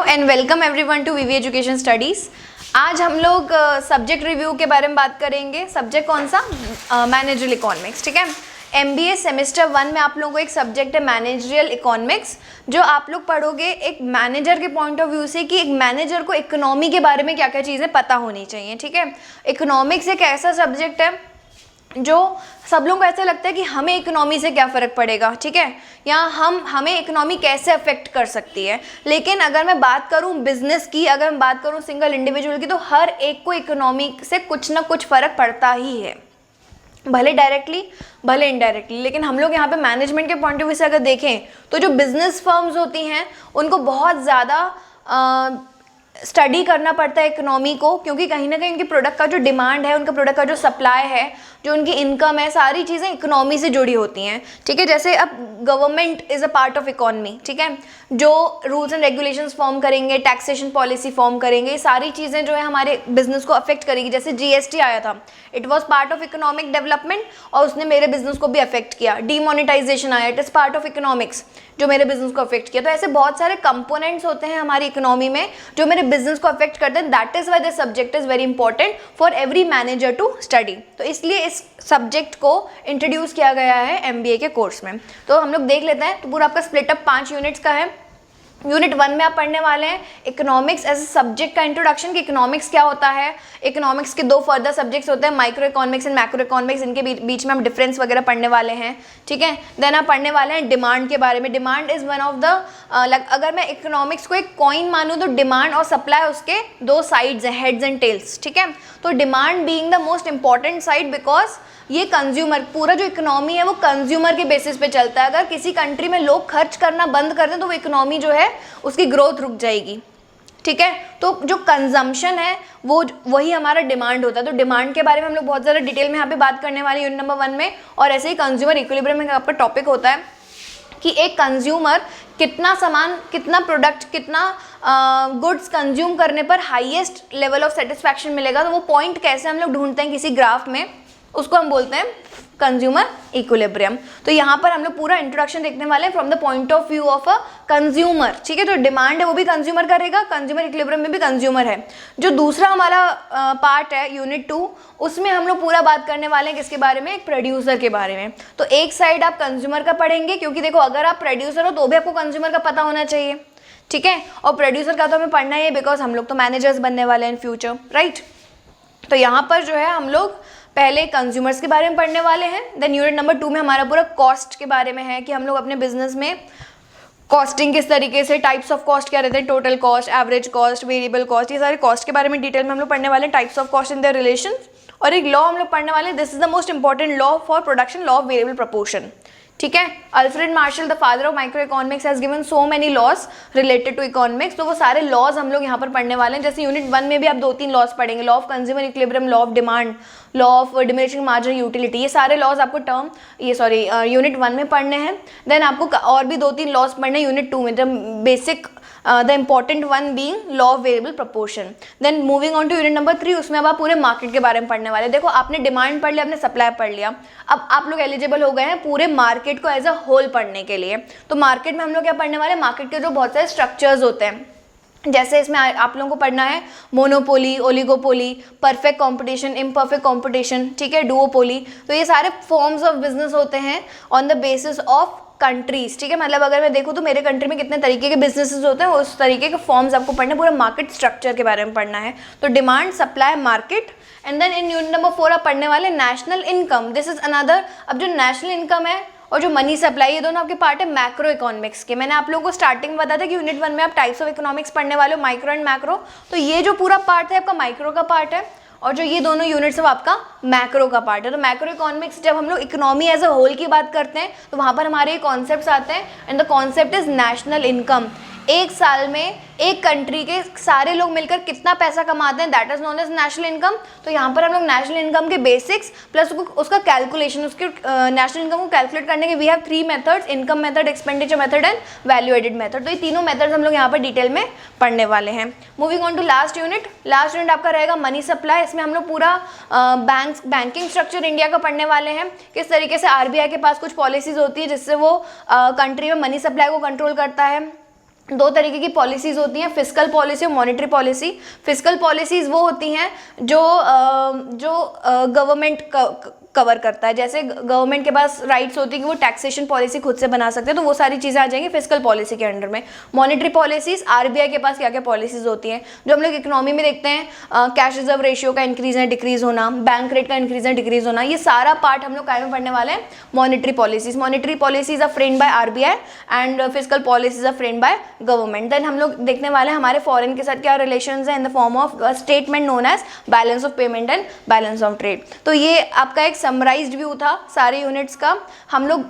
And welcome everyone to VV education studies. आज हम लोग सब्जेक्ट रिव्यू के बारे में बात करेंगे। सब्जेक्ट कौन सा? Managerial economics. ठीक है, MBA सेमेस्टर 1 में आप लोगों को एक सब्जेक्ट है मैनेजरियल इकोनॉमिक्स, जो आप लोग पढ़ोगे एक मैनेजर के पॉइंट ऑफ व्यू से कि एक मैनेजर को इकोनॉमी के बारे में क्या क्या चीज़ें पता होनी चाहिए। ठीक है, इकोनॉमिक्स एक ऐसा सब्जेक्ट है जो सब लोगों को ऐसा लगता है कि हमें इकोनॉमी से क्या फ़र्क पड़ेगा, ठीक है, या हमें इकोनॉमी कैसे अफेक्ट कर सकती है। लेकिन अगर मैं बात करूं बिजनेस की, अगर मैं बात करूं सिंगल इंडिविजुअल की, तो हर एक को इकोनॉमी से कुछ ना कुछ फ़र्क पड़ता ही है, भले डायरेक्टली भले इनडायरेक्टली। लेकिन हम लोग यहाँ पे मैनेजमेंट के पॉइंट ऑफ व्यू से अगर देखें तो जो बिजनेस फर्म्स होती हैं उनको बहुत ज़्यादा स्टडी करना पड़ता है इकोनॉमी को, क्योंकि कहीं ना कहीं उनके प्रोडक्ट का जो डिमांड है, उनका प्रोडक्ट का जो सप्लाई है, जो उनकी इनकम है, सारी चीज़ें इकोनॉमी से जुड़ी होती हैं। ठीक है, जैसे अब government is a part of economy. ठीक है, जो रूल्स एंड रेगुलेशंस फॉर्म करेंगे, टैक्सेशन पॉलिसी फॉर्म करेंगे, ये सारी चीज़ें जो है हमारे बिजनेस को अफेक्ट करेगी। जैसे GST आया था, it was part of economic development और उसने मेरे बिजनेस को भी अफेक्ट किया। डीमोनेटाइजेशन आया, it is part of economics, जो मेरे बिजनेस को अफेक्ट किया। तो ऐसे बहुत सारे कंपोनेंट्स होते हैं हमारी इकोनॉमी में जो मेरे बिजनेस को अफेक्ट करते हैं। That is why this subject is very important for every manager to study. तो इसलिए इस सब्जेक्ट को इंट्रोड्यूस किया गया है MBA के कोर्स में। तो हम लोग देख लेते हैं। तो पूरा आपका स्प्लिटअप 5 यूनिट्स का है। यूनिट 1 में आप पढ़ने वाले हैं इकोनॉमिक्स एज ए सब्जेक्ट का इंट्रोडक्शन, कि इकोनॉमिक्स क्या होता है। इकोनॉमिक्स के 2 फर्दर सब्जेक्ट्स होते हैं, micro economics and macro economics. इनके बीच में हम डिफरेंस वगैरह पढ़ने वाले हैं। ठीक है, देन आप पढ़ने वाले हैं डिमांड के बारे में। Demand is one of the अगर मैं इकोनॉमिक्स को एक कॉइन मानूँ तो डिमांड और सप्लाई उसके 2 साइड्स हैं, हेड्स एंड टेल्स। ठीक है, तो demand being the most important side, because ये कंज्यूमर, पूरा जो इकोनॉमी है वो कंज्यूमर के बेसिस पे चलता है। अगर किसी कंट्री में लोग खर्च करना बंद कर दें तो वो इकोनॉमी जो है उसकी ग्रोथ रुक जाएगी। ठीक है, तो जो कंजम्पशन है वो वही हमारा डिमांड होता है। तो डिमांड के बारे में हम लोग बहुत ज़्यादा डिटेल में यहाँ पे बात करने वाले यूनिट नंबर 1 में। और ऐसे ही कंज्यूमर इक्विलिब्रियम में आपका टॉपिक होता है कि एक कंज्यूमर कितना सामान, कितना प्रोडक्ट, कितना गुड्स कंज्यूम करने पर हाईएस्ट लेवल ऑफ सेटिस्फैक्शन मिलेगा। तो वो पॉइंट कैसे हम लोग ढूंढते हैं किसी ग्राफ में, उसको हम बोलते हैं कंज्यूमर इक्विलिब्रियम। तो यहाँ पर हम लोग पूरा इंट्रोडक्शन देखने वाले हैं from the point of view of a consumer. ठीक है, तो डिमांड है वो भी कंज्यूमर करेगा, कंज्यूमर इक्विलिब्रियम में भी कंज्यूमर है। जो दूसरा हमारा पार्ट है यूनिट 2, उसमें हम लोग पूरा बात करने वाले हैं किसके बारे में? एक प्रोड्यूसर के बारे में। तो एक साइड आप कंज्यूमर का पढ़ेंगे, क्योंकि देखो अगर आप प्रोड्यूसर हो तो भी आपको कंज्यूमर का पता होना चाहिए। ठीक है, और प्रोड्यूसर का तो हमें पढ़ना ही है, बिकॉज हम लोग तो मैनेजर्स बनने वाले हैं इन फ्यूचर, राइट। तो यहाँ पर जो है हम लोग पहले कंज्यूमर्स के बारे में पढ़ने वाले हैं। देन यूनिट नंबर 2 में हमारा पूरा कॉस्ट के बारे में है कि हम लोग अपने बिजनेस में कॉस्टिंग किस तरीके से, टाइप्स ऑफ कॉस्ट क्या रहते हैं, total cost, average cost, variable cost, ये सारे कॉस्ट के बारे में डिटेल में हम लोग पढ़ने वाले हैं। Types of cost in their relation, और एक लॉ हम लोग पढ़ने वाले हैं। This is the most important law for production, law of variable proportion. ठीक है, Alfred Marshall the father of micro economics has given so many laws related to economics. तो वो सारे लॉज हम लोग यहाँ पर पढ़ने वाले हैं। जैसे यूनिट 1 में भी आप 2-3 लॉज पढ़ेंगे, law of consumer equilibrium, law of demand, law of diminishing marginal utility. ये सारे लॉज आपको यूनिट 1 में पढ़ने हैं। देन आपको और भी 2-3 लॉज पढ़ने हैं यूनिट 2 में, the basic the important one being law of variable proportion. Then moving on to unit number 3, उसमें अब आप पूरे मार्केट के बारे में पढ़ने वाले हैं। देखो आपने डिमांड पढ़ लिया, आपने सप्लाई पढ़ लिया, अब आप लोग एलिजिबल हो गए हैं पूरे मार्केट को एज अ होल पढ़ने के लिए। तो मार्केट में हम लोग क्या पढ़ने वाले हैं? मार्केट के जो बहुत सारे स्ट्रक्चर्स होते हैं, जैसे इसमें आप लोगों को पढ़ना है monopoly, oligopoly, perfect competition, imperfect competition, ठीक है, डुओपोली। तो ये सारे फॉर्म्स ऑफ बिजनेस होते हैं on the basis of countries. ठीक है, मतलब अगर मैं देखूँ तो मेरे कंट्री में कितने तरीके के बिजनेसेस होते हैं, उस तरीके के फॉर्म्स आपको पढ़ना है। पूरा मार्केट स्ट्रक्चर के बारे में पढ़ना है। तो demand, supply, market. And then in unit number 4 आप पढ़ने वाले national income. This is another, अब जो नेशनल इनकम है और जो मनी सप्लाई, ये दोनों आपके पार्ट है मैक्रो इकोनॉमिक्स के। मैंने आप लोगों को स्टार्टिंग में बताया था कि यूनिट 1 में आप टाइप्स ऑफ इकोनॉमिक्स पढ़ने वाले हो, माइक्रो एंड मैक्रो। तो ये जो पूरा पार्ट है आपका माइक्रो का पार्ट है, और जो ये दोनों यूनिट्स है वो आपका मैक्रो का पार्ट है। तो मैक्रो इकोनॉमिक्स, जब हम लोग इकोनॉमी एज अ होल की बात करते हैं तो वहाँ पर हमारे ये कॉन्सेप्ट्स आते हैं। And the concept is national income. एक साल में एक कंट्री के सारे लोग मिलकर कितना पैसा कमाते हैं, that is known as national income. तो यहाँ पर हम लोग नेशनल इनकम के बेसिक्स प्लस उसका कैलकुलेशन, उसके नेशनल इनकम को कैलकुलेट करने के we have 3 methods, income method, expenditure method and value added method. तो ये तीनों मेथड्स हम लोग यहाँ पर डिटेल में पढ़ने वाले हैं। Moving on to last unit आपका रहेगा मनी सप्लाई। इसमें हम लोग पूरा बैंकिंग स्ट्रक्चर इंडिया का पढ़ने वाले हैं। किस तरीके से RBI के पास कुछ पॉलिसीज होती है जिससे वो कंट्री में मनी सप्लाई को कंट्रोल करता है। दो तरीके की पॉलिसीज़ होती हैं, फिस्कल पॉलिसी और मॉनेटरी पॉलिसी। फिस्कल पॉलिसीज़ वो होती हैं जो गवर्नमेंट कवर करता है, जैसे गवर्नमेंट के पास राइट्स होती है कि वो टैक्सेशन पॉलिसी खुद से बना सकते हैं, तो वो सारी चीज़ें आ जाएंगी फिस्कल पॉलिसी के अंडर में। मॉनेटरी पॉलिसीज़, आरबीआई के पास क्या क्या पॉलिसीज़ होती हैं जो हम लोग इकोनॉमी में देखते हैं, कैश रिजर्व रेशियो का इंक्रीज एंड डिक्रीज होना, बैंक रेट का इंक्रीज एंड डिक्रीज होना, ये सारा पार्ट हम लोग काय में पढ़ने वाले हैं, monetary policies. Monetary policies are framed by RBI and fiscal policies are framed by government. Then हम लोग देखने वाले हैं हमारे फॉरेन के साथ क्या रिलेशंस है in the form of statement known as balance of payment and balance of trade. तो ये आपका एक समराइज्ड व्यू था सारे यूनिट्स का। हम लोग